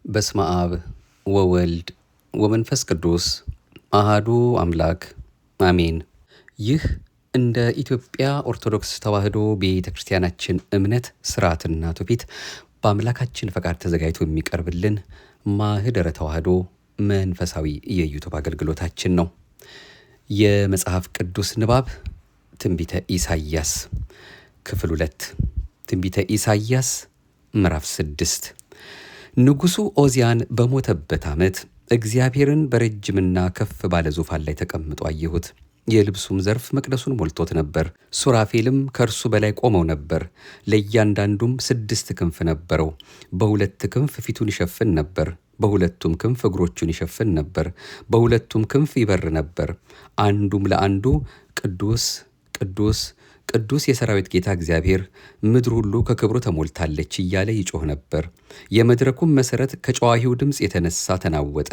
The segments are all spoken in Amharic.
በስመ አብ ወወልድ ወመንፈስ ቅዱስ አሃዱ አምላክ አሜን። ይህ እንደ ኢትዮጵያ ኦርቶዶክስ ተዋሕዶ ቤተ ክርስቲያናችን እምነት ስርዓትና ትውፊት በአምላካችን ፈቃድ ተዘጋጅቶ የሚቀርብልን ማህደረ ተዋሕዶ መንፈሳዊ የዩቱብ አገልግሎታችን ነው። የመጽሐፍ ቅዱስ ንባብ ትንቢተ ኢሳይያስ ክፍል 2 ትንቢተ ኢሳይያስ ምዕራፍ 6። ንጉሡ ዖዝያን በሞተበት ዓመት እግዚአብሔርን በረጅምና ከፍ ባለ ዙፋን ላይ ተቀምጦ አየሁት። የልብሱም ዘርፍ መቅደሱን ሞልቶት ነበር። ሱራፌልም ከእርሱ በላይ ቆመው ነበር። ለእያንዳንዱም 6 ክንፍ ነበረው። በ2 ክንፍ ፊቱን ይሸፍን ነበር፣ በሁለቱም ክንፍ እግሮቹን ይሸፍን ነበር፣ በሁለቱም ክንፍ ይበር ነበር። አንዱም ለአንዱ ቅዱስ ቅዱስ ቅዱስ የሰራዊት ጌታ እግዚአብሔር፣ ምድር ሁሉ ከክብሩ ተሞልታለች እያለ ይጮህ ነበር። የመድረኩም መሠረት ከጨዋሂው ድምፅ የተነሳ ተናወጠ፣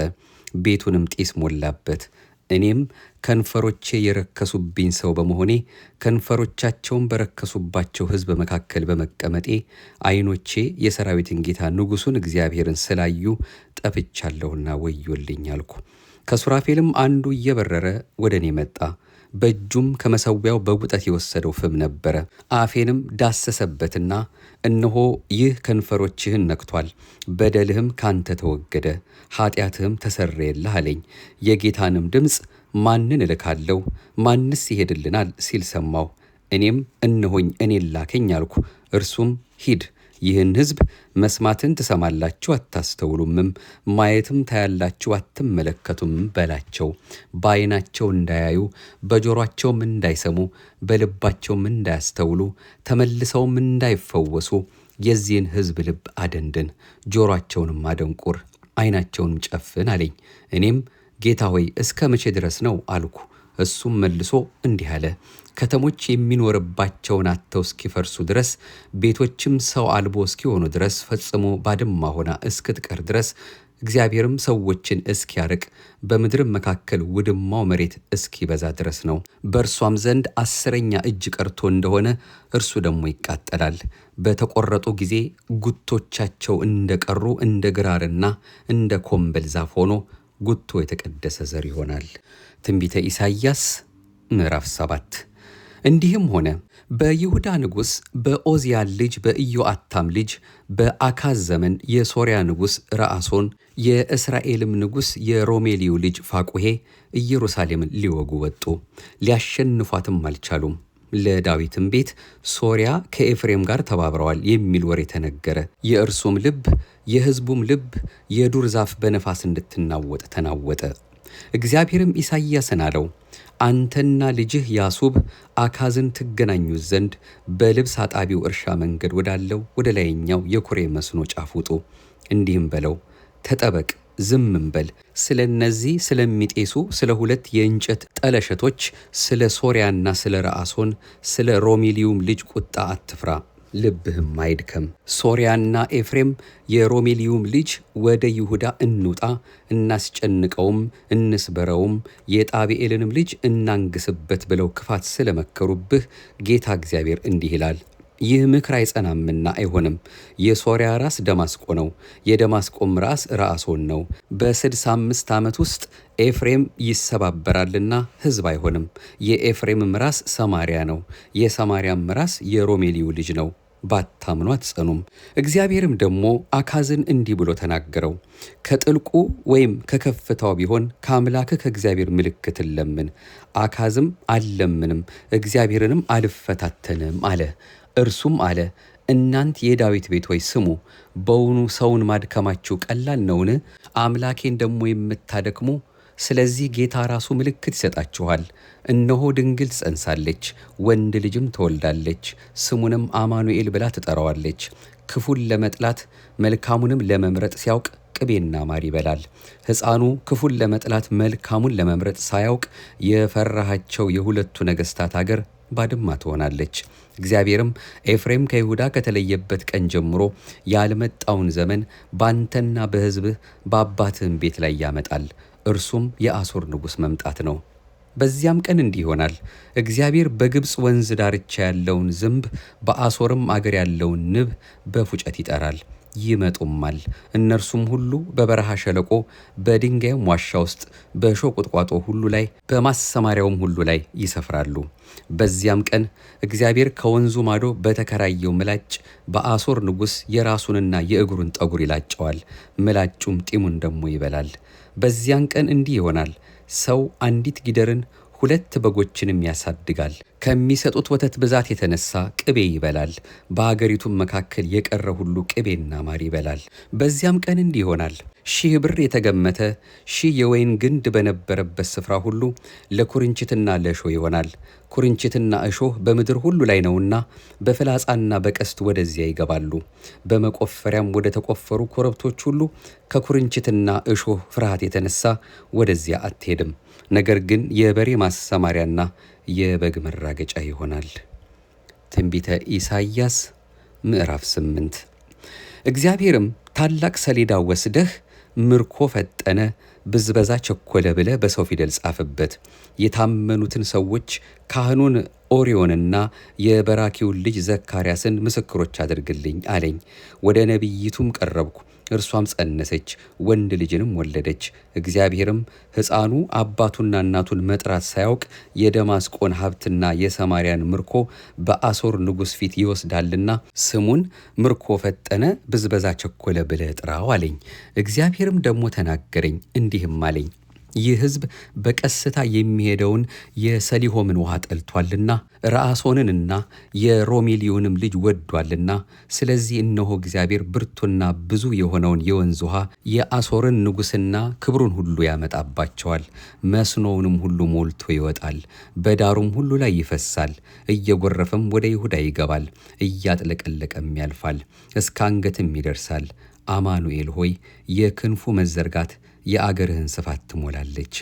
ቤቱንም ጢስ ሞላበት። እኔም ከንፈሮቼ የረከሱብኝ ሰው በመሆኔ ከንፈሮቻቸውን በረከሱባቸው ሕዝብ መካከል በመቀመጤ ዓይኖቼ የሰራዊትን ጌታ ንጉሡን እግዚአብሔርን ስላዩ ጠፍቻለሁና ወዮልኝ አልኩ። ከሱራፌልም አንዱ እየበረረ ወደ እኔ መጣ። በእጁም ከመሠዊያው በጉጠት የወሰደው ፍም ነበረ። አፌንም ዳሰሰበትና እነሆ ይህ ከንፈሮችህን ነክቷል፣ በደልህም ካንተ ተወገደ፣ ኃጢአትህም ተሰረየልህ አለኝ። የጌታንም ድምፅ ማንን እልካለሁ? ማንስ ይሄድልናል? ሲል ሰማሁ። እኔም እነሆኝ እኔን ላከኝ አልኩ። እርሱም ሂድ፣ ይህን ሕዝብ መስማትን ትሰማላችሁ አታስተውሉምም፣ ማየትም ታያላችሁ አትመለከቱም በላቸው። በዓይናቸው እንዳያዩ በጆሮአቸውም እንዳይሰሙ በልባቸውም እንዳያስተውሉ ተመልሰውም እንዳይፈወሱ የዚህን ሕዝብ ልብ አደንድን፣ ጆሮአቸውንም አደንቁር፣ ዓይናቸውንም ጨፍን አለኝ። እኔም ጌታ ሆይ እስከ መቼ ድረስ ነው አልኩ። እሱም መልሶ እንዲህ አለ፣ ከተሞች የሚኖርባቸውን አጥተው እስኪፈርሱ ድረስ፣ ቤቶችም ሰው አልቦ እስኪሆኑ ድረስ፣ ፈጽሞ ባድማ ሆና እስክትቀር ድረስ፣ እግዚአብሔርም ሰዎችን እስኪያርቅ በምድርም መካከል ውድማው መሬት እስኪበዛ ድረስ ነው። በእርሷም ዘንድ 10ኛ እጅ ቀርቶ እንደሆነ እርሱ ደግሞ ይቃጠላል። በተቆረጡ ጊዜ ጉቶቻቸው እንደቀሩ እንደ ግራርና እንደ ኮምበል ዛፍ ሆኖ ጉቶ የተቀደሰ ዘር ይሆናል። ትንቢተ ኢሳይያስ ምዕራፍ 7። እንዲህም ሆነ በይሁዳ ንጉሥ በዖዝያን ልጅ በኢዮአታም ልጅ በአካዝ ዘመን የሶርያ ንጉሥ ረአሶን የእስራኤልም ንጉሥ የሮሜልዩ ልጅ ፋቁሔ ኢየሩሳሌምን ሊወጉ ወጡ፣ ሊያሸንፏትም አልቻሉም። ለዳዊትም ቤት ሶርያ ከኤፍሬም ጋር ተባብረዋል የሚል ወሬ ተነገረ። የእርሱም ልብ የሕዝቡም ልብ የዱር ዛፍ በነፋስ እንድትናወጥ ተናወጠ። እግዚአብሔርም ኢሳይያስን አለው፣ አንተና ልጅህ ያሱብ አካዝን ትገናኙት ዘንድ በልብስ አጣቢው እርሻ መንገድ ወዳለው ወደ ላይኛው የኩሬ መስኖ ጫፍ ውጡ። እንዲህም በለው፣ ተጠበቅ፣ ዝምም በል። ስለ እነዚህ ስለሚጤሱ ስለ 2 የእንጨት ጠለሸቶች ስለ ሶርያና ስለ ረአሶን ስለ ሮሜልዩም ልጅ ቁጣ አትፍራ፣ ልብህም አይድከም። ሶርያና ኤፍሬም የሮሜልዩም ልጅ ወደ ይሁዳ እንውጣ፣ እናስጨንቀውም፣ እንስበረውም፣ የጣብኤልንም ልጅ እናንግስበት ብለው ክፋት ስለመከሩብህ ጌታ እግዚአብሔር እንዲህ ይላል፣ ይህ ምክር አይጸናምና አይሆንም። የሶርያ ራስ ደማስቆ ነው፣ የደማስቆም ራስ ረአሶን ነው። በ65 ዓመት ውስጥ ኤፍሬም ይሰባበራልና ሕዝብ አይሆንም። የኤፍሬምም ራስ ሰማርያ ነው፣ የሰማርያም ራስ የሮሜልዩ ልጅ ነው። ባታምኑ አትጸኑም። እግዚአብሔርም ደግሞ አካዝን እንዲህ ብሎ ተናገረው፣ ከጥልቁ ወይም ከከፍታው ቢሆን ከአምላክህ ከእግዚአብሔር ምልክትን ለምን። አካዝም አልለምንም እግዚአብሔርንም አልፈታተንም አለ። እርሱም አለ፣ እናንት የዳዊት ቤት ሆይ ስሙ፣ በውኑ ሰውን ማድከማችሁ ቀላል ነውን? አምላኬን ደግሞ የምታደክሙ? ስለዚህ ጌታ ራሱ ምልክት ይሰጣችኋል። እነሆ ድንግል ትጸንሳለች፣ ወንድ ልጅም ትወልዳለች፣ ስሙንም አማኑኤል ብላ ትጠራዋለች። ክፉን ለመጥላት መልካሙንም ለመምረጥ ሲያውቅ ቅቤና ማር ይበላል። ሕፃኑ ክፉን ለመጥላት መልካሙን ለመምረጥ ሳያውቅ የፈራሃቸው የሁለቱ ነገሥታት አገር ባድማ ትሆናለች። እግዚአብሔርም ኤፍሬም ከይሁዳ ከተለየበት ቀን ጀምሮ ያልመጣውን ዘመን ባንተና በሕዝብህ በአባትህም ቤት ላይ ያመጣል። እርሱም የአሦር ንጉሥ መምጣት ነው። በዚያም ቀን እንዲህ ይሆናል፣ እግዚአብሔር በግብፅ ወንዝ ዳርቻ ያለውን ዝንብ በአሦርም አገር ያለውን ንብ በፉጨት ይጠራል። ይመጡማል። እነርሱም ሁሉ በበረሃ ሸለቆ፣ በድንጋይም ዋሻ ውስጥ፣ በእሾህ ቁጥቋጦ ሁሉ ላይ፣ በማሰማሪያውም ሁሉ ላይ ይሰፍራሉ። በዚያም ቀን እግዚአብሔር ከወንዙ ማዶ በተከራየው ምላጭ በአሦር ንጉሥ የራሱንና የእግሩን ጠጉር ይላጨዋል፣ ምላጩም ጢሙን ደሞ ይበላል። በዚያን ቀን እንዲህ ይሆናል። ሰው አንዲት ጊደርን 2 በጎችንም ያሳድጋል። ከሚሰጡት ወተት ብዛት የተነሳ ቅቤ ይበላል። በአገሪቱም መካከል የቀረ ሁሉ ቅቤና ማር ይበላል። በዚያም ቀን እንዲህ ይሆናል። 1000 ብር የተገመተ 1000 የወይን ግንድ በነበረበት ስፍራ ሁሉ ለኩርንችትና ለእሾህ ይሆናል። ኩርንችትና እሾህ በምድር ሁሉ ላይ ነውና በፍላጻና በቀስት ወደዚያ ይገባሉ። በመቆፈሪያም ወደ ተቆፈሩ ኮረብቶች ሁሉ ከኩርንችትና እሾህ ፍርሃት የተነሳ ወደዚያ አትሄድም። ነገር ግን የበሬ ማሰማሪያና የበግ መራገጫ ይሆናል። ትንቢተ ኢሳይያስ ምዕራፍ 8። እግዚአብሔርም ታላቅ ሰሌዳ ወስደህ ምርኮ ፈጠነ፣ ብዝበዛ ቸኮለ ብለህ በሰው ፊደል ጻፍበት። የታመኑትን ሰዎች ካህኑን ኦርዮንና የበራኪውን ልጅ ዘካርያስን ምስክሮች አድርግልኝ አለኝ። ወደ ነቢይቱም ቀረብኩ፣ እርሷም ጸነሰች፣ ወንድ ልጅንም ወለደች። እግዚአብሔርም ሕፃኑ አባቱና እናቱን መጥራት ሳያውቅ የደማስቆን ሀብትና የሰማርያን ምርኮ በአሦር ንጉሥ ፊት ይወስዳልና ስሙን ምርኮ ፈጠነ፣ ብዝበዛ ቸኮለ ብለህ ጥራው አለኝ። እግዚአብሔርም ደግሞ ተናገረኝ እንዲህም አለኝ፣ ይህ ሕዝብ በቀስታ የሚሄደውን የሰሊሆምን ውሃ ጠልቷልና ረአሶንንና የሮሜልዩንም ልጅ ወዷልና፣ ስለዚህ እነሆ እግዚአብሔር ብርቱና ብዙ የሆነውን የወንዝ ውሃ የአሦርን ንጉሥና ክብሩን ሁሉ ያመጣባቸዋል። መስኖውንም ሁሉ ሞልቶ ይወጣል፣ በዳሩም ሁሉ ላይ ይፈሳል። እየጎረፈም ወደ ይሁዳ ይገባል፣ እያጥለቀለቀም ያልፋል፣ እስከ አንገትም ይደርሳል። አማኑኤል ሆይ የክንፉ መዘርጋት የአገርህን ስፋት ትሞላለች።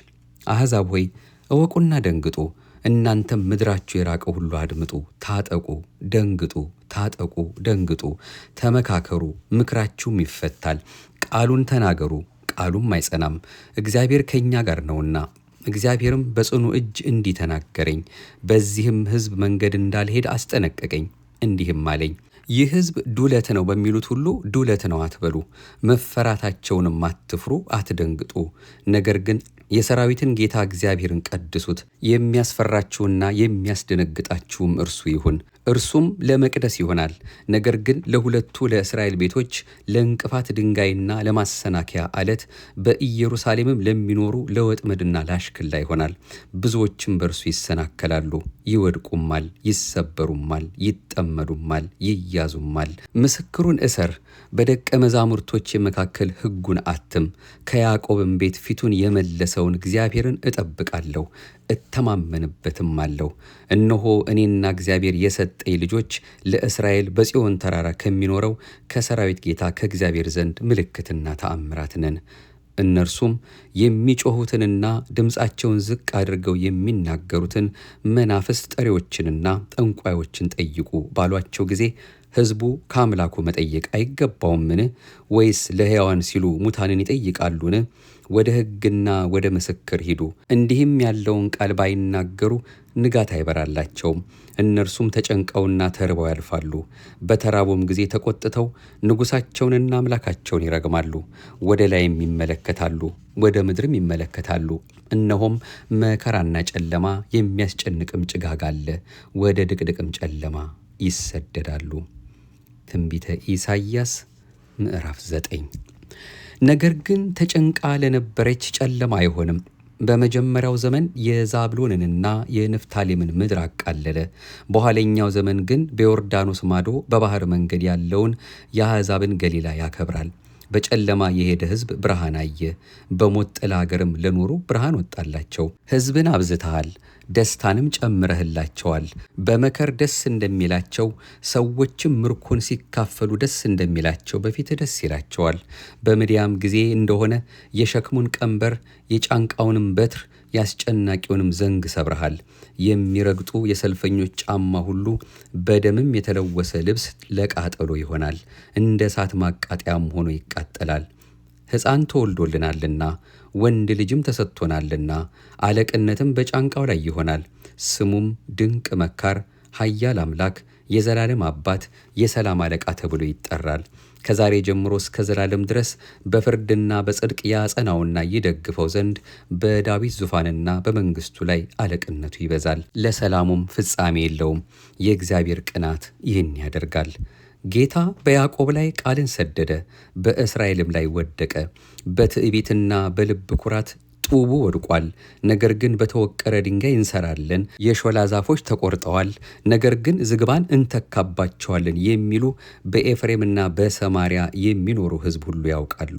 አሕዛብ ሆይ እወቁና ደንግጡ፣ እናንተም ምድራችሁ የራቀ ሁሉ አድምጡ። ታጠቁ፣ ደንግጡ፣ ታጠቁ፣ ደንግጡ። ተመካከሩ፣ ምክራችሁም ይፈታል። ቃሉን ተናገሩ፣ ቃሉም አይጸናም፣ እግዚአብሔር ከእኛ ጋር ነውና። እግዚአብሔርም በጽኑ እጅ እንዲህ ተናገረኝ፣ በዚህም ሕዝብ መንገድ እንዳልሄድ አስጠነቀቀኝ። እንዲህም አለኝ፣ ይህ ሕዝብ ዱለት ነው በሚሉት ሁሉ ዱለት ነው አትበሉ፣ መፈራታቸውንም አትፍሩ፣ አትደንግጡ። ነገር ግን የሰራዊትን ጌታ እግዚአብሔርን ቀድሱት። የሚያስፈራችሁና የሚያስደነግጣችሁም እርሱ ይሁን። እርሱም ለመቅደስ ይሆናል። ነገር ግን ለሁለቱ ለእስራኤል ቤቶች ለእንቅፋት ድንጋይና ለማሰናከያ አለት፣ በኢየሩሳሌምም ለሚኖሩ ለወጥመድና ለአሽክላ ይሆናል። ብዙዎችም በእርሱ ይሰናከላሉ፣ ይወድቁማል፣ ይሰበሩማል፣ ይጠመዱማል፣ ይያዙማል። ምስክሩን እሰር፣ በደቀ መዛሙርቶች መካከል ሕጉን አትም። ከያዕቆብም ቤት ፊቱን የመለሰውን እግዚአብሔርን እጠብቃለሁ፣ እተማመንበትም አለሁ። እነሆ እኔና እግዚአብሔር የሰጠኝ ልጆች ለእስራኤል በጽዮን ተራራ ከሚኖረው ከሰራዊት ጌታ ከእግዚአብሔር ዘንድ ምልክትና ተአምራት ነን። እነርሱም የሚጮኹትንና ድምፃቸውን ዝቅ አድርገው የሚናገሩትን መናፍስት ጠሪዎችንና ጠንቋዮችን ጠይቁ ባሏቸው ጊዜ ሕዝቡ ከአምላኩ መጠየቅ አይገባውምን? ወይስ ለሕያዋን ሲሉ ሙታንን ይጠይቃሉን? ወደ ሕግና ወደ ምስክር ሂዱ። እንዲህም ያለውን ቃል ባይናገሩ ንጋት አይበራላቸውም። እነርሱም ተጨንቀውና ተርበው ያልፋሉ። በተራቡም ጊዜ ተቆጥተው ንጉሣቸውንና አምላካቸውን ይረግማሉ። ወደ ላይም ይመለከታሉ፣ ወደ ምድርም ይመለከታሉ። እነሆም መከራና ጨለማ፣ የሚያስጨንቅም ጭጋግ አለ። ወደ ድቅድቅም ጨለማ ይሰደዳሉ። ትንቢተ ኢሳይያስ ምዕራፍ 9። ነገር ግን ተጨንቃ ለነበረች ጨለማ አይሆንም። በመጀመሪያው ዘመን የዛብሎንንና የንፍታሌምን ምድር አቃለለ። በኋለኛው ዘመን ግን በዮርዳኖስ ማዶ በባህር መንገድ ያለውን የአሕዛብን ገሊላ ያከብራል። በጨለማ የሄደ ሕዝብ ብርሃን አየ። በሞት ጥላ አገርም ለኖሩ ብርሃን ወጣላቸው። ሕዝብን አብዝተሃል፣ ደስታንም ጨምረህላቸዋል። በመከር ደስ እንደሚላቸው ሰዎችም ምርኮን ሲካፈሉ ደስ እንደሚላቸው በፊትህ ደስ ይላቸዋል። በምድያም ጊዜ እንደሆነ የሸክሙን ቀንበር የጫንቃውንም በትር ያስጨናቂውንም ዘንግ ሰብረሃል። የሚረግጡ የሰልፈኞች ጫማ ሁሉ በደምም የተለወሰ ልብስ ለቃጠሎ ይሆናል፣ እንደ እሳት ማቃጠያም ሆኖ ይቃጠላል። ሕፃን ተወልዶልናልና ወንድ ልጅም ተሰጥቶናልና፣ አለቅነትም በጫንቃው ላይ ይሆናል። ስሙም ድንቅ መካር፣ ኃያል አምላክ፣ የዘላለም አባት፣ የሰላም አለቃ ተብሎ ይጠራል። ከዛሬ ጀምሮ እስከ ዘላለም ድረስ በፍርድና በጽድቅ ያጸናውና ይደግፈው ዘንድ በዳዊት ዙፋንና በመንግስቱ ላይ አለቅነቱ ይበዛል፣ ለሰላሙም ፍጻሜ የለውም። የእግዚአብሔር ቅናት ይህን ያደርጋል። ጌታ በያዕቆብ ላይ ቃልን ሰደደ፣ በእስራኤልም ላይ ወደቀ። በትዕቢትና በልብ ኩራት ጡቡ ወድቋል። ነገር ግን በተወቀረ ድንጋይ እንሰራለን፣ የሾላ ዛፎች ተቆርጠዋል፣ ነገር ግን ዝግባን እንተካባቸዋለን የሚሉ በኤፍሬምና በሰማርያ የሚኖሩ ሕዝብ ሁሉ ያውቃሉ።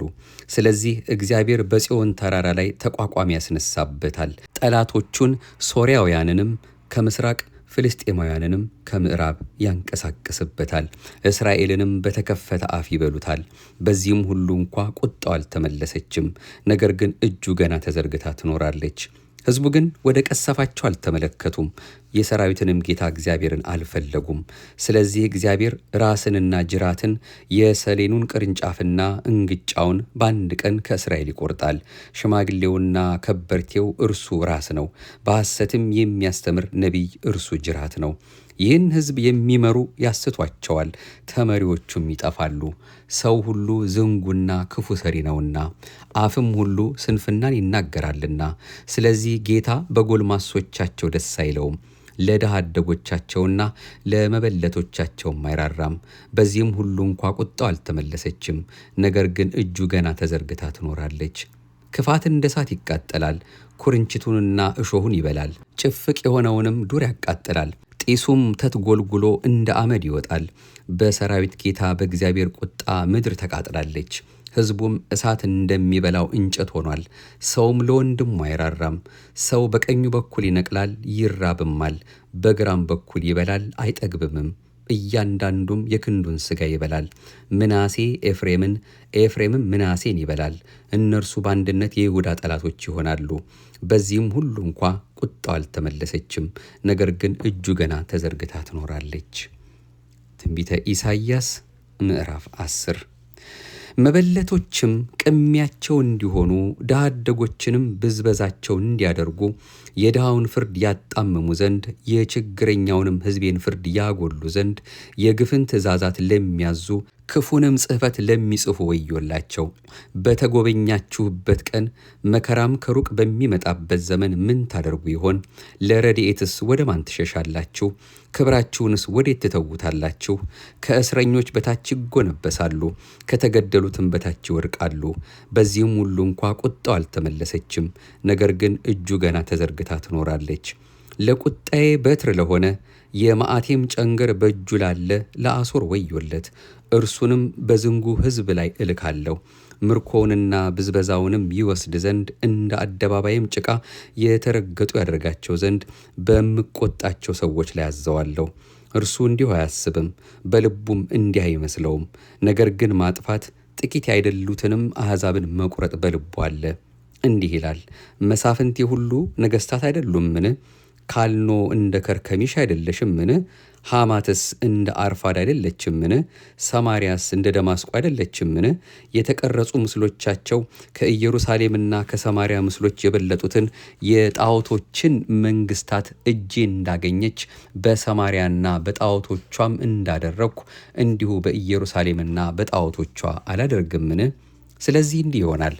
ስለዚህ እግዚአብሔር በጽዮን ተራራ ላይ ተቋቋሚ ያስነሳበታል። ጠላቶቹን ሶርያውያንንም ከምስራቅ ፍልስጤማውያንንም ከምዕራብ ያንቀሳቅስበታል። እስራኤልንም በተከፈተ አፍ ይበሉታል። በዚህም ሁሉ እንኳ ቁጣው አልተመለሰችም፣ ነገር ግን እጁ ገና ተዘርግታ ትኖራለች። ሕዝቡ ግን ወደ ቀሰፋቸው አልተመለከቱም፣ የሰራዊትንም ጌታ እግዚአብሔርን አልፈለጉም። ስለዚህ እግዚአብሔር ራስንና ጅራትን የሰሌኑን ቅርንጫፍና እንግጫውን በአንድ ቀን ከእስራኤል ይቆርጣል። ሽማግሌውና ከበርቴው እርሱ ራስ ነው፣ በሐሰትም የሚያስተምር ነቢይ እርሱ ጅራት ነው። ይህን ሕዝብ የሚመሩ ያስቷቸዋል፣ ተመሪዎቹም ይጠፋሉ። ሰው ሁሉ ዝንጉና ክፉ ሰሪ ነውና፣ አፍም ሁሉ ስንፍናን ይናገራልና። ስለዚህ ጌታ በጎልማሶቻቸው ደስ አይለውም፣ ለድሃ አደጎቻቸውና ለመበለቶቻቸውም አይራራም። በዚህም ሁሉ እንኳ ቁጣው አልተመለሰችም፣ ነገር ግን እጁ ገና ተዘርግታ ትኖራለች። ክፋት እንደ እሳት ይቃጠላል፣ ኩርንችቱንና እሾሁን ይበላል፣ ጭፍቅ የሆነውንም ዱር ያቃጥላል። ጢሱም ተትጎልጉሎ እንደ አመድ ይወጣል። በሰራዊት ጌታ በእግዚአብሔር ቁጣ ምድር ተቃጥላለች። ሕዝቡም እሳት እንደሚበላው እንጨት ሆኗል። ሰውም ለወንድሙ አይራራም። ሰው በቀኙ በኩል ይነቅላል ይራብማል፣ በግራም በኩል ይበላል አይጠግብምም። እያንዳንዱም የክንዱን ሥጋ ይበላል። ምናሴ ኤፍሬምን፣ ኤፍሬምም ምናሴን ይበላል። እነርሱ በአንድነት የይሁዳ ጠላቶች ይሆናሉ። በዚህም ሁሉ እንኳ ቁጣው አልተመለሰችም፣ ነገር ግን እጁ ገና ተዘርግታ ትኖራለች። ትንቢተ ኢሳይያስ ምዕራፍ 10 መበለቶችም ቅሚያቸው እንዲሆኑ ድሃ አደጎችንም ብዝበዛቸው እንዲያደርጉ የድሃውን ፍርድ ያጣምሙ ዘንድ የችግረኛውንም ሕዝቤን ፍርድ ያጎሉ ዘንድ የግፍን ትእዛዛት ለሚያዙ ክፉንም ጽሕፈት ለሚጽፉ ወዮላቸው። በተጎበኛችሁበት ቀን መከራም ከሩቅ በሚመጣበት ዘመን ምን ታደርጉ ይሆን? ለረድኤትስ ወደ ማን ትሸሻላችሁ? ክብራችሁንስ ወዴት ትተውታላችሁ? ከእስረኞች በታች ይጎነበሳሉ፣ ከተገደሉትም በታች ይወድቃሉ። በዚህም ሁሉ እንኳ ቁጣው አልተመለሰችም፣ ነገር ግን እጁ ገና ተዘርግታ ትኖራለች። ለቁጣዬ በትር ለሆነ የመዓቴም ጨንገር በእጁ ላለ ለአሦር ወዮለት። እርሱንም በዝንጉ ሕዝብ ላይ እልካለሁ፣ ምርኮውንና ብዝበዛውንም ይወስድ ዘንድ እንደ አደባባይም ጭቃ የተረገጡ ያደርጋቸው ዘንድ በምቆጣቸው ሰዎች ላይ አዘዋለሁ። እርሱ እንዲሁ አያስብም፣ በልቡም እንዲህ አይመስለውም። ነገር ግን ማጥፋት ጥቂት ያይደሉትንም አሕዛብን መቁረጥ በልቡ አለ። እንዲህ ይላል፣ መሳፍንቴ ሁሉ ነገሥታት አይደሉምን? ካልኖ እንደ ከርከሚሽ አይደለሽምን? ሐማትስ እንደ አርፋድ አይደለችምን? ሰማርያስ እንደ ደማስቆ አይደለችምን? የተቀረጹ ምስሎቻቸው ከኢየሩሳሌምና ከሰማርያ ምስሎች የበለጡትን የጣዖቶችን መንግስታት እጄ እንዳገኘች በሰማርያና በጣዖቶቿም እንዳደረግኩ እንዲሁ በኢየሩሳሌምና በጣዖቶቿ አላደርግምን? ስለዚህ እንዲህ ይሆናል፣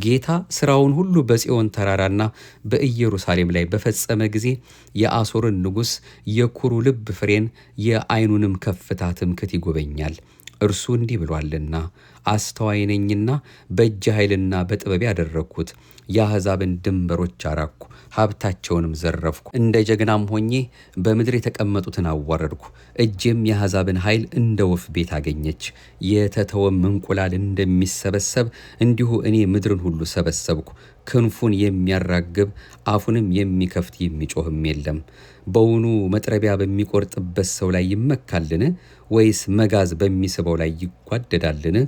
ጌታ ሥራውን ሁሉ በጽዮን ተራራና በኢየሩሳሌም ላይ በፈጸመ ጊዜ የአሦርን ንጉሥ የኩሩ ልብ ፍሬን የዓይኑንም ከፍታ ትምክህት ይጎበኛል። እርሱ እንዲህ ብሏልና፣ አስተዋይ ነኝና በእጅ ኃይልና በጥበብ ያደረግኩት፣ የአሕዛብን ድንበሮች አራቅኩ፣ ሀብታቸውንም ዘረፍኩ። እንደ ጀግናም ሆኜ በምድር የተቀመጡትን አዋረድኩ። እጄም የአሕዛብን ኃይል እንደ ወፍ ቤት አገኘች። የተተወም እንቁላል እንደሚሰበሰብ እንዲሁ እኔ ምድርን ሁሉ ሰበሰብኩ። ክንፉን የሚያራግብ አፉንም የሚከፍት የሚጮህም የለም። በውኑ መጥረቢያ በሚቆርጥበት ሰው ላይ ይመካልን? ወይስ መጋዝ በሚስበው ላይ ይጓደዳልን?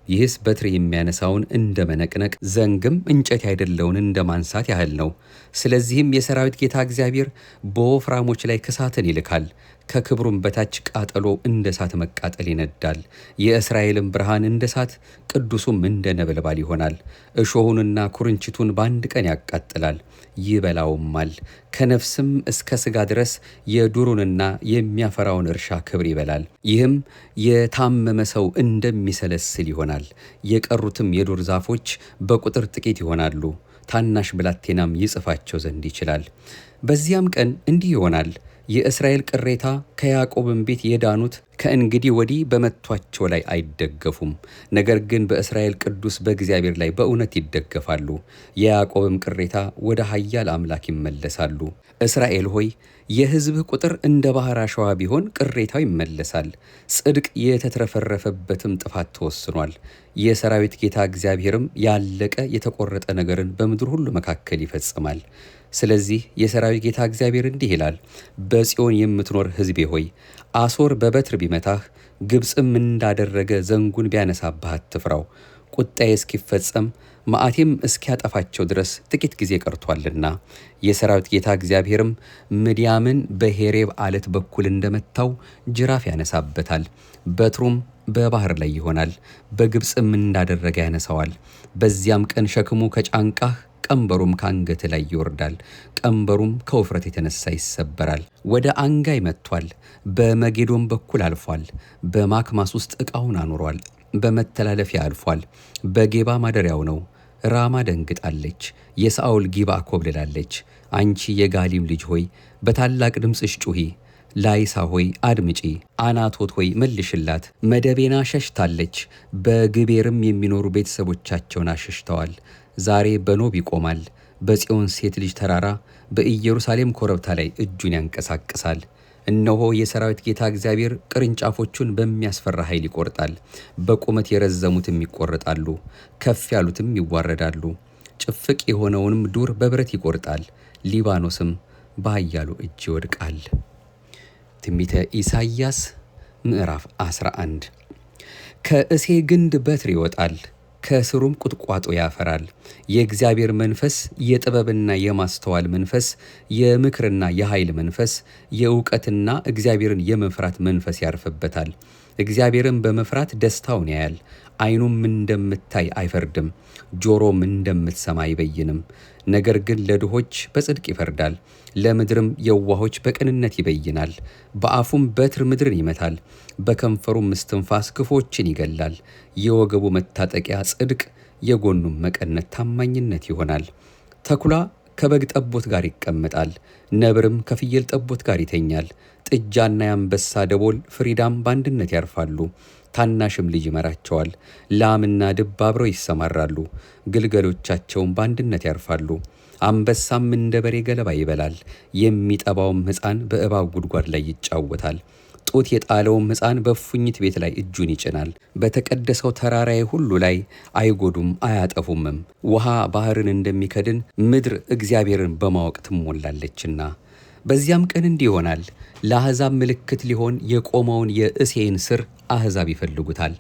ይህስ በትር የሚያነሳውን እንደ መነቅነቅ ዘንግም እንጨት ያይደለውን እንደ ማንሳት ያህል ነው። ስለዚህም የሰራዊት ጌታ እግዚአብሔር በወፍራሞች ላይ ክሳትን ይልካል፣ ከክብሩም በታች ቃጠሎ እንደ እሳት መቃጠል ይነዳል። የእስራኤልም ብርሃን እንደ እሳት ቅዱሱም እንደ ነበልባል ይሆናል። እሾሁንና ኩርንችቱን በአንድ ቀን ያቃጥላል ይበላውማል። ከነፍስም እስከ ሥጋ ድረስ የዱሩንና የሚያፈራውን እርሻ ክብር ይበላል። ይህም የታመመ ሰው እንደሚሰለስል ይሆናል። የቀሩትም የዱር ዛፎች በቁጥር ጥቂት ይሆናሉ። ታናሽ ብላቴናም ይጽፋቸው ዘንድ ይችላል። በዚያም ቀን እንዲህ ይሆናል። የእስራኤል ቅሬታ ከያዕቆብም ቤት የዳኑት ከእንግዲህ ወዲህ በመቷቸው ላይ አይደገፉም። ነገር ግን በእስራኤል ቅዱስ በእግዚአብሔር ላይ በእውነት ይደገፋሉ። የያዕቆብም ቅሬታ ወደ ኃያል አምላክ ይመለሳሉ። እስራኤል ሆይ የሕዝብህ ቁጥር እንደ ባሕር አሸዋ ቢሆን ቅሬታው ይመለሳል። ጽድቅ የተትረፈረፈበትም ጥፋት ተወስኗል። የሰራዊት ጌታ እግዚአብሔርም ያለቀ የተቆረጠ ነገርን በምድር ሁሉ መካከል ይፈጽማል። ስለዚህ የሰራዊት ጌታ እግዚአብሔር እንዲህ ይላል፣ በጽዮን የምትኖር ሕዝቤ ሆይ አሦር በበትር ቢመታህ፣ ግብፅም እንዳደረገ ዘንጉን ቢያነሳብህ አትፍራው። ቁጣዬ እስኪፈጸም መዓቴም እስኪያጠፋቸው ድረስ ጥቂት ጊዜ ቀርቷልና። የሰራዊት ጌታ እግዚአብሔርም ምድያምን በሄሬብ ዓለት በኩል እንደመታው ጅራፍ ያነሳበታል። በትሩም በባህር ላይ ይሆናል፣ በግብፅም እንዳደረገ ያነሳዋል። በዚያም ቀን ሸክሙ ከጫንቃህ ቀንበሩም ከአንገት ላይ ይወርዳል። ቀንበሩም ከውፍረት የተነሳ ይሰበራል። ወደ አንጋይ መጥቷል፣ በመጌዶም በኩል አልፏል። በማክማስ ውስጥ ዕቃውን አኑሯል። በመተላለፊያ አልፏል። በጌባ ማደሪያው ነው። ራማ ደንግጣለች፣ የሳኦል ጊባ ኮብልላለች። አንቺ የጋሊም ልጅ ሆይ በታላቅ ድምፅሽ ጩኺ። ላይሳ ሆይ አድምጪ፣ አናቶት ሆይ መልሽላት። መደቤና ሸሽታለች፣ በግቤርም የሚኖሩ ቤተሰቦቻቸውን አሸሽተዋል። ዛሬ በኖብ ይቆማል፣ በጽዮን ሴት ልጅ ተራራ በኢየሩሳሌም ኮረብታ ላይ እጁን ያንቀሳቅሳል። እነሆ የሰራዊት ጌታ እግዚአብሔር ቅርንጫፎቹን በሚያስፈራ ኃይል ይቆርጣል። በቁመት የረዘሙትም ይቆረጣሉ፣ ከፍ ያሉትም ይዋረዳሉ። ጭፍቅ የሆነውንም ዱር በብረት ይቆርጣል፣ ሊባኖስም በኃያሉ እጅ ይወድቃል። ትንቢተ ኢሳይያስ ምዕራፍ 11 ከእሴ ግንድ በትር ይወጣል፣ ከስሩም ቁጥቋጦ ያፈራል። የእግዚአብሔር መንፈስ፣ የጥበብና የማስተዋል መንፈስ፣ የምክርና የኃይል መንፈስ፣ የእውቀትና እግዚአብሔርን የመፍራት መንፈስ ያርፍበታል። እግዚአብሔርን በመፍራት ደስታውን ያያል። ዓይኑም እንደምታይ አይፈርድም፣ ጆሮም እንደምትሰማ አይበይንም። ነገር ግን ለድሆች በጽድቅ ይፈርዳል፣ ለምድርም የዋሆች በቅንነት ይበይናል። በአፉም በትር ምድርን ይመታል፣ በከንፈሩም እስትንፋስ ክፉዎችን ይገላል። የወገቡ መታጠቂያ ጽድቅ፣ የጎኑም መቀነት ታማኝነት ይሆናል። ተኩላ ከበግ ጠቦት ጋር ይቀመጣል፣ ነብርም ከፍየል ጠቦት ጋር ይተኛል። ጥጃና የአንበሳ ደቦል ፍሪዳም በአንድነት ያርፋሉ፣ ታናሽም ልጅ ይመራቸዋል። ላምና ድብ አብረው ይሰማራሉ፣ ግልገሎቻቸውም በአንድነት ያርፋሉ። አንበሳም እንደ በሬ ገለባ ይበላል፣ የሚጠባውም ሕፃን በእባብ ጉድጓድ ላይ ይጫወታል። ጡት የጣለውም ሕፃን በእፉኝት ቤት ላይ እጁን ይጭናል። በተቀደሰው ተራራዬ ሁሉ ላይ አይጎዱም አያጠፉምም። ውሃ ባሕርን እንደሚከድን ምድር እግዚአብሔርን በማወቅ ትሞላለችና። በዚያም ቀን እንዲህ ይሆናል፣ ለአሕዛብ ምልክት ሊሆን የቆመውን የእሴይን ሥር አሕዛብ ይፈልጉታል፣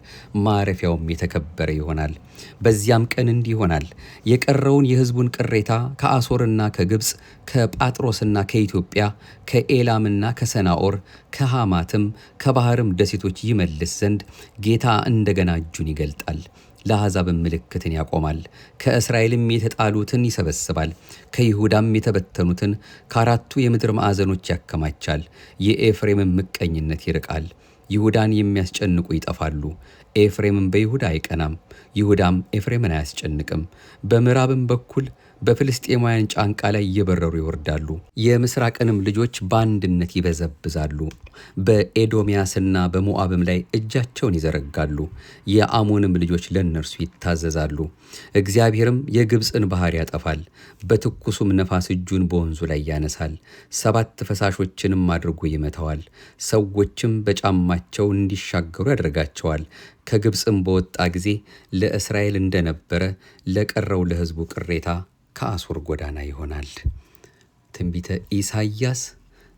ማረፊያውም የተከበረ ይሆናል። በዚያም ቀን እንዲህ ይሆናል፣ የቀረውን የሕዝቡን ቅሬታ ከአሦርና ከግብፅ፣ ከጳጥሮስና ከኢትዮጵያ፣ ከኤላምና ከሰናኦር፣ ከሐማትም ከባሕርም ደሴቶች ይመልስ ዘንድ ጌታ እንደገና እጁን ይገልጣል። ለአሕዛብም ምልክትን ያቆማል። ከእስራኤልም የተጣሉትን ይሰበስባል፣ ከይሁዳም የተበተኑትን ከአራቱ የምድር ማዕዘኖች ያከማቻል። የኤፍሬምን ምቀኝነት ይርቃል። ይሁዳን የሚያስጨንቁ ይጠፋሉ። ኤፍሬምም በይሁዳ አይቀናም፣ ይሁዳም ኤፍሬምን አያስጨንቅም። በምዕራብም በኩል በፍልስጤማውያን ጫንቃ ላይ እየበረሩ ይወርዳሉ። የምስራቅንም ልጆች በአንድነት ይበዘብዛሉ። በኤዶምያስና በሞዓብም ላይ እጃቸውን ይዘረጋሉ። የአሞንም ልጆች ለእነርሱ ይታዘዛሉ። እግዚአብሔርም የግብፅን ባሕር ያጠፋል፣ በትኩሱም ነፋስ እጁን በወንዙ ላይ ያነሳል። 7 ፈሳሾችንም አድርጎ ይመታዋል። ሰዎችም በጫማቸው እንዲሻገሩ ያደርጋቸዋል። ከግብፅም በወጣ ጊዜ ለእስራኤል እንደነበረ ለቀረው ለሕዝቡ ቅሬታ ከአሦር ጎዳና ይሆናል። ትንቢተ ኢሳይያስ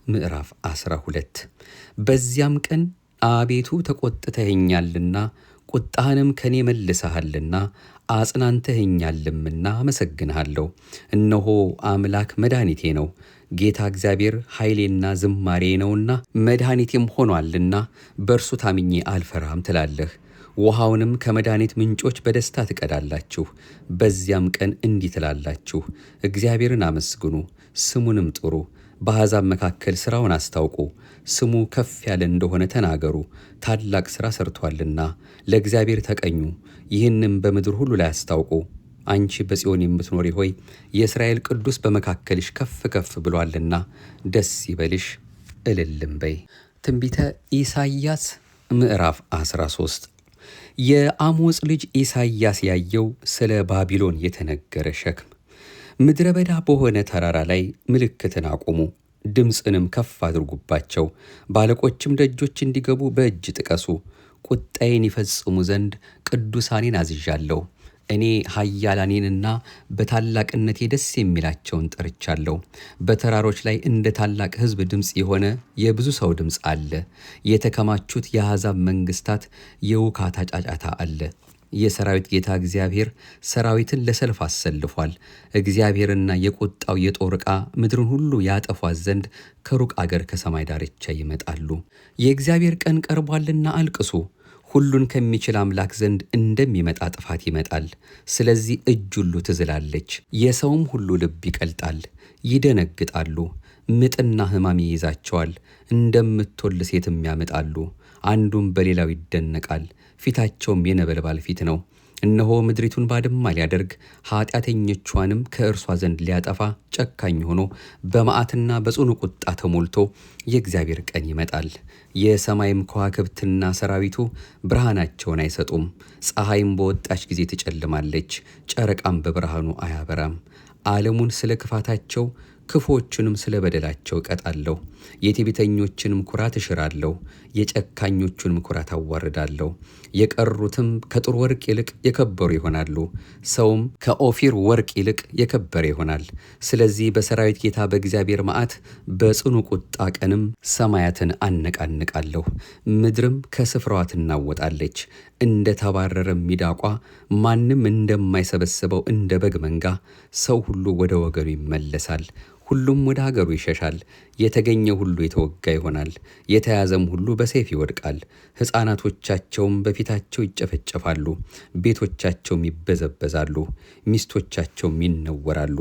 ምዕራፍ 12 በዚያም ቀን አቤቱ ተቆጥተኸኛልና ቁጣህንም ከኔ መልሰሃልና አጽናንተኸኛልምና አመሰግንሃለሁ። እነሆ አምላክ መድኃኒቴ ነው፣ ጌታ እግዚአብሔር ኃይሌና ዝማሬ ነውና መድኃኒቴም ሆኗልና በእርሱ ታምኜ አልፈራም ትላለህ። ውሃውንም ከመድኃኒት ምንጮች በደስታ ትቀዳላችሁ። በዚያም ቀን እንዲህ ትላላችሁ፣ እግዚአብሔርን አመስግኑ፣ ስሙንም ጥሩ። በአሕዛብ መካከል ሥራውን አስታውቁ። ስሙ ከፍ ያለ እንደሆነ ተናገሩ። ታላቅ ሥራ ሰርቶአልና ለእግዚአብሔር ተቀኙ። ይህንም በምድር ሁሉ ላይ አስታውቁ። አንቺ በጽዮን የምትኖሪ ሆይ የእስራኤል ቅዱስ በመካከልሽ ከፍ ከፍ ብሎአልና ደስ ይበልሽ፣ እልልም በይ። ትንቢተ ኢሳይያስ ምዕራፍ 13። የአሞጽ ልጅ ኢሳይያስ ያየው ስለ ባቢሎን የተነገረ ሸክም። ምድረ በዳ በሆነ ተራራ ላይ ምልክትን አቁሙ፣ ድምፅንም ከፍ አድርጉባቸው። ባለቆችም ደጆች እንዲገቡ በእጅ ጥቀሱ። ቁጣዬን ይፈጽሙ ዘንድ ቅዱሳኔን አዝዣለሁ። እኔ ኃያላኔንና በታላቅነቴ ደስ የሚላቸውን ጠርቻለሁ። በተራሮች ላይ እንደ ታላቅ ሕዝብ ድምፅ የሆነ የብዙ ሰው ድምፅ አለ። የተከማቹት የአሕዛብ መንግሥታት የውካታ ጫጫታ አለ። የሰራዊት ጌታ እግዚአብሔር ሰራዊትን ለሰልፍ አሰልፏል። እግዚአብሔርና የቁጣው የጦር ዕቃ ምድርን ሁሉ ያጠፏት ዘንድ ከሩቅ አገር ከሰማይ ዳርቻ ይመጣሉ። የእግዚአብሔር ቀን ቀርቧልና አልቅሱ። ሁሉን ከሚችል አምላክ ዘንድ እንደሚመጣ ጥፋት ይመጣል። ስለዚህ እጅ ሁሉ ትዝላለች፣ የሰውም ሁሉ ልብ ይቀልጣል። ይደነግጣሉ፣ ምጥና ሕማም ይይዛቸዋል። እንደምትወልድ ሴትም ያምጣሉ። አንዱም በሌላው ይደነቃል፣ ፊታቸውም የነበልባል ፊት ነው። እነሆ ምድሪቱን ባድማ ሊያደርግ ኃጢአተኞቿንም ከእርሷ ዘንድ ሊያጠፋ ጨካኝ ሆኖ በመዓትና በጽኑ ቁጣ ተሞልቶ የእግዚአብሔር ቀን ይመጣል። የሰማይም ከዋክብትና ሰራዊቱ ብርሃናቸውን አይሰጡም። ፀሐይም በወጣች ጊዜ ትጨልማለች፣ ጨረቃም በብርሃኑ አያበራም። ዓለሙን ስለ ክፋታቸው ክፉዎቹንም ስለ በደላቸው እቀጣለሁ። የትዕቢተኞችንም ኩራት እሽራለሁ፣ የጨካኞቹንም ኩራት አዋርዳለሁ። የቀሩትም ከጥሩ ወርቅ ይልቅ የከበሩ ይሆናሉ፣ ሰውም ከኦፊር ወርቅ ይልቅ የከበረ ይሆናል። ስለዚህ በሰራዊት ጌታ በእግዚአብሔር መዓት በጽኑ ቁጣ ቀንም ሰማያትን አነቃንቃለሁ፣ ምድርም ከስፍራዋ ትናወጣለች። እንደ ተባረረ ሚዳቋ ማንም እንደማይሰበስበው እንደ በግ መንጋ ሰው ሁሉ ወደ ወገኑ ይመለሳል። ሁሉም ወደ ሀገሩ ይሸሻል። የተገኘ ሁሉ የተወጋ ይሆናል፣ የተያዘም ሁሉ በሰይፍ ይወድቃል። ሕፃናቶቻቸውም በፊታቸው ይጨፈጨፋሉ፣ ቤቶቻቸውም ይበዘበዛሉ፣ ሚስቶቻቸውም ይነወራሉ።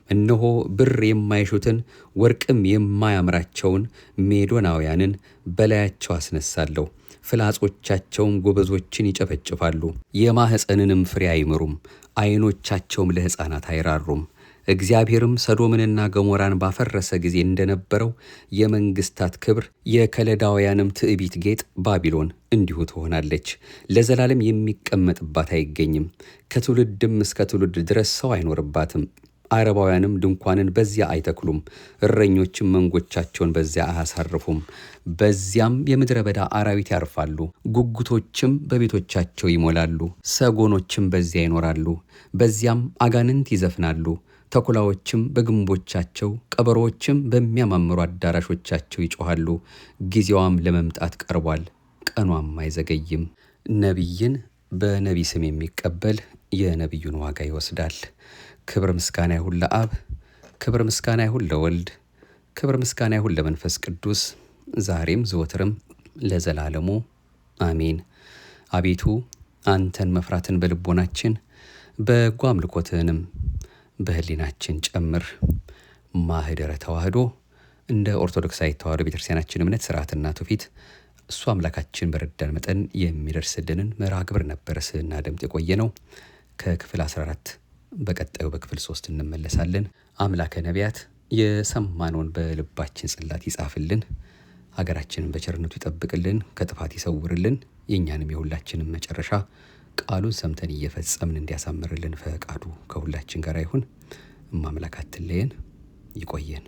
እነሆ ብር የማይሹትን ወርቅም የማያምራቸውን ሜዶናውያንን በላያቸው አስነሳለሁ። ፍላጾቻቸውም ጎበዞችን ይጨፈጭፋሉ፣ የማኅፀንንም ፍሬ አይምሩም። ዓይኖቻቸውም ለሕፃናት አይራሩም። እግዚአብሔርም ሰዶምንና ገሞራን ባፈረሰ ጊዜ እንደነበረው የመንግስታት ክብር የከለዳውያንም ትዕቢት ጌጥ ባቢሎን እንዲሁ ትሆናለች። ለዘላለም የሚቀመጥባት አይገኝም። ከትውልድም እስከ ትውልድ ድረስ ሰው አይኖርባትም። አረባውያንም ድንኳንን በዚያ አይተክሉም፣ እረኞችም መንጎቻቸውን በዚያ አያሳርፉም። በዚያም የምድረ በዳ አራዊት ያርፋሉ፣ ጉጉቶችም በቤቶቻቸው ይሞላሉ፣ ሰጎኖችም በዚያ ይኖራሉ። በዚያም አጋንንት ይዘፍናሉ፣ ተኩላዎችም በግንቦቻቸው፣ ቀበሮዎችም በሚያማምሩ አዳራሾቻቸው ይጮኻሉ። ጊዜዋም ለመምጣት ቀርቧል፣ ቀኗም አይዘገይም። ነቢይን በነቢይ ስም የሚቀበል የነቢዩን ዋጋ ይወስዳል። ክብር ምስጋና ይሁን ለአብ፣ ክብር ምስጋና ይሁን ለወልድ፣ ክብር ምስጋና ይሁን ለመንፈስ ቅዱስ ዛሬም ዘወትርም ለዘላለሙ አሜን። አቤቱ አንተን መፍራትን በልቦናችን በጎ አምልኮትህንም በህሊናችን ጨምር። ማህደረ ተዋህዶ እንደ ኦርቶዶክሳዊ ተዋህዶ ቤተክርስቲያናችን እምነት ስርዓትና ትውፊት እሱ አምላካችን በረዳን መጠን የሚደርስልንን መርሃ ግብር ነበር ስናደምጥ የቆየ ነው። ከክፍል 14 በቀጣዩ በክፍል 3 እንመለሳለን። አምላከ ነቢያት የሰማነውን በልባችን ጽላት ይጻፍልን፣ ሀገራችንን በቸርነቱ ይጠብቅልን፣ ከጥፋት ይሰውርልን። የእኛንም የሁላችንም መጨረሻ ቃሉን ሰምተን እየፈጸምን እንዲያሳምርልን ፈቃዱ ከሁላችን ጋር ይሁን። እማምላክ አትለየን። ይቆየን።